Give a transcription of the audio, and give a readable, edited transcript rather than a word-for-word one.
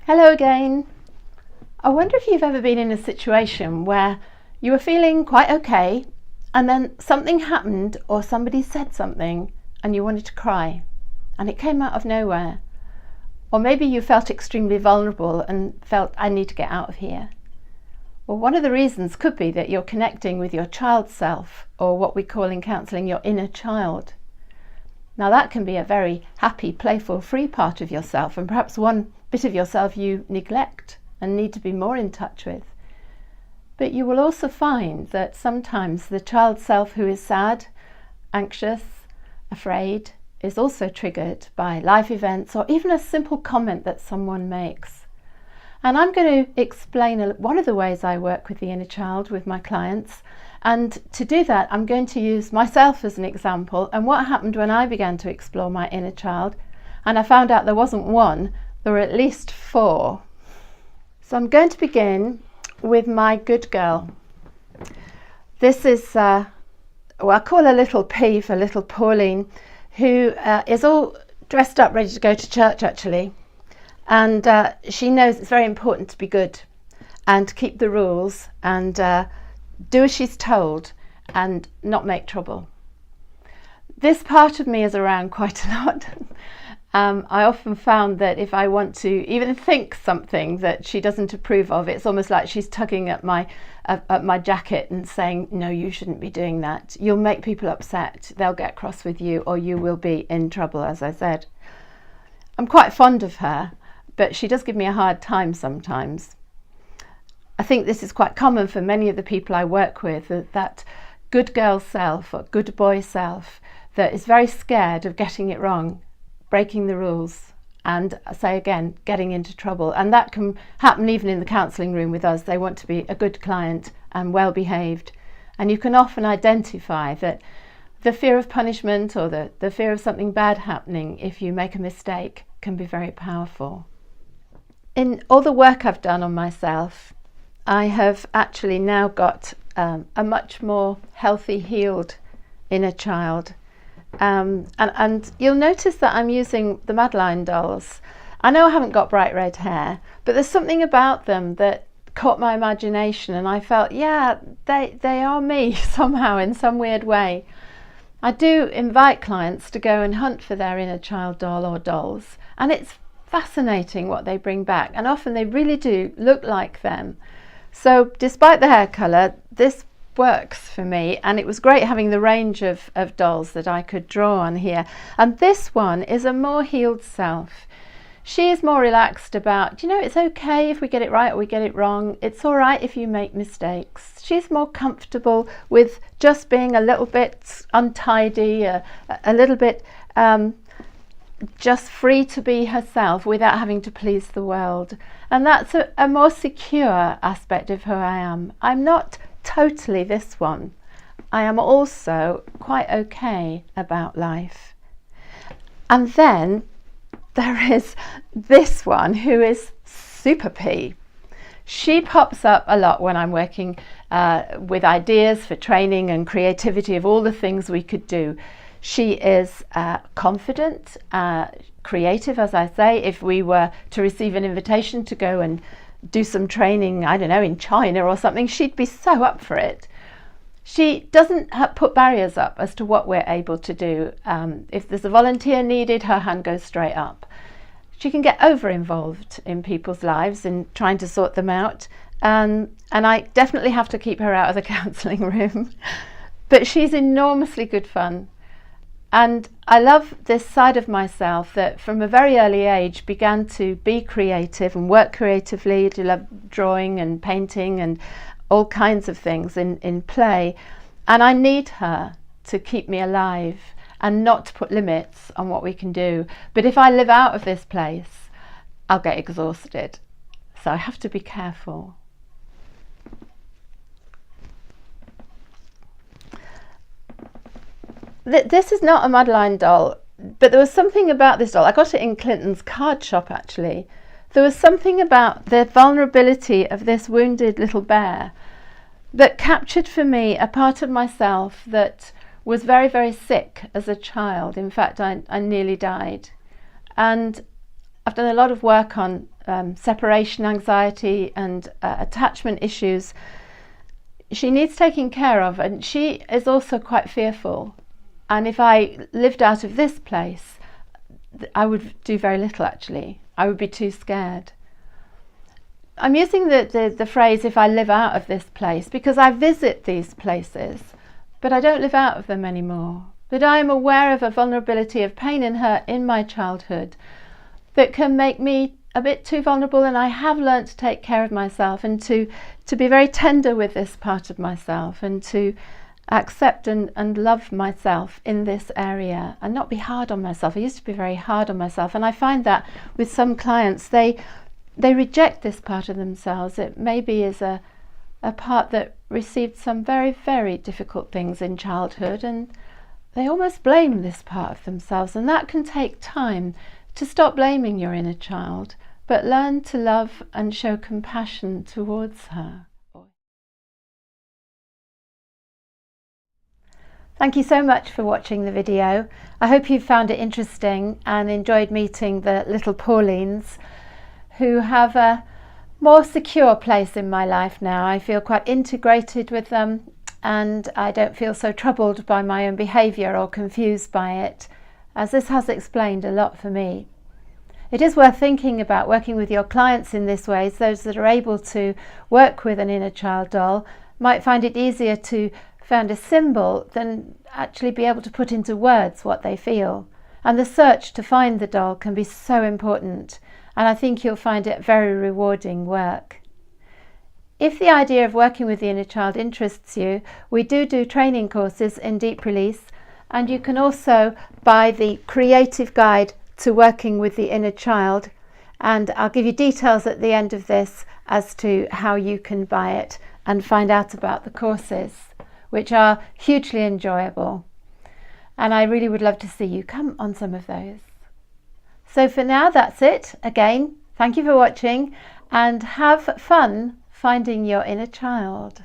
Hello again. I wonder if you've ever been in a situation where you were feeling quite okay and then something happened or somebody said something and you wanted to cry and it came out of nowhere. Or maybe you felt extremely vulnerable and felt, I need to get out of here. Well, one of the reasons could be that you're connecting with your child self, or what we call in counselling your inner child. Now that can be a very happy, playful, free part of yourself, and perhaps one bit of yourself you neglect and need to be more in touch with. But you will also find that sometimes the child self who is sad, anxious, afraid, is also triggered by life events or even a simple comment that someone makes. And I'm going to explain one of the ways I work with the inner child with my clients. And to do that, I'm going to use myself as an example and what happened when I began to explore my inner child. And I found out there wasn't one, there were at least four. So I'm going to begin with my good girl. This is, I call her little P for little Pauline, who is all dressed up, ready to go to church actually. And she knows it's very important to be good and keep the rules and do as she's told and not make trouble. This part of me is around quite a lot. I often found that if I want to even think something that she doesn't approve of, it's almost like she's tugging at my jacket and saying, no, you shouldn't be doing that. You'll make people upset. They'll get cross with you or you will be in trouble, as I said. I'm quite fond of her, but she does give me a hard time sometimes. I think this is quite common for many of the people I work with, that good girl self or good boy self that is very scared of getting it wrong, breaking the rules, and say again, getting into trouble. And that can happen even in the counselling room with us. They want to be a good client and well behaved. And you can often identify that the fear of punishment or the fear of something bad happening if you make a mistake can be very powerful. In all the work I've done on myself, I have actually now got a much more healthy, healed inner child. And you'll notice that I'm using the Madeline dolls. I know I haven't got bright red hair, but there's something about them that caught my imagination and I felt, yeah, they are me somehow in some weird way. I do invite clients to go and hunt for their inner child doll or dolls, and it's fascinating what they bring back, and often they really do look like them. So despite the hair colour, this works for me, and it was great having the range of dolls that I could draw on here. And this one is a more healed self. She is more relaxed about, it's okay if we get it right or we get it wrong. It's all right if you make mistakes. She's more comfortable with just being a little bit untidy, a little bit just free to be herself without having to please the world. And that's a more secure aspect of who I am. I'm not totally this one. I am also quite okay about life. And then there is this one who is super P. She pops up a lot when I'm working with ideas for training and creativity of all the things we could do. She is confident, creative, as I say. If we were to receive an invitation to go and do some training, I don't know, in China or something, she'd be so up for it. She doesn't put barriers up as to what we're able to do. If there's a volunteer needed, her hand goes straight up. She can get over involved in people's lives in trying to sort them out. And I definitely have to keep her out of the counselling room. But she's enormously good fun. And I love this side of myself that from a very early age began to be creative and work creatively, to love drawing and painting and all kinds of things in play. And I need her to keep me alive and not to put limits on what we can do. But if I live out of this place, I'll get exhausted. So I have to be careful. This is not a Madeline doll, but there was something about this doll. I got it in Clinton's card shop actually. There was something about the vulnerability of this wounded little bear that captured for me a part of myself that was very, very sick as a child. In fact, I nearly died. And I've done a lot of work on separation anxiety and attachment issues. She needs taking care of, and she is also quite fearful. And if I lived out of this place, I would do very little actually. I would be too scared. I'm using the phrase "if I live out of this place" because I visit these places, but I don't live out of them anymore. But I am aware of a vulnerability of pain and hurt in my childhood that can make me a bit too vulnerable, and I have learned to take care of myself and to be very tender with this part of myself and to accept and love myself in this area and not be hard on myself. I used to be very hard on myself, and I find that with some clients they reject this part of themselves. It maybe is a part that received some very, very difficult things in childhood, and they almost blame this part of themselves, and that can take time to stop blaming your inner child, but learn to love and show compassion towards her. Thank you so much for watching the video. I hope you found it interesting and enjoyed meeting the little Paulines, who have a more secure place in my life now. I feel quite integrated with them, and I don't feel so troubled by my own behaviour or confused by it, as this has explained a lot for me. It is worth thinking about working with your clients in this way. Those that are able to work with an inner child doll might find it easier to find a symbol than actually be able to put into words what they feel. And the search to find the doll can be so important, and I think you'll find it very rewarding work. If the idea of working with the inner child interests you, we do training courses in deep release, and you can also buy the creative guide to working with the inner child, and I'll give you details at the end of this as to how you can buy it and find out about the courses, which are hugely enjoyable, and I really would love to see you come on some of those. So for now, that's it. Again, thank you for watching, and have fun finding your inner child.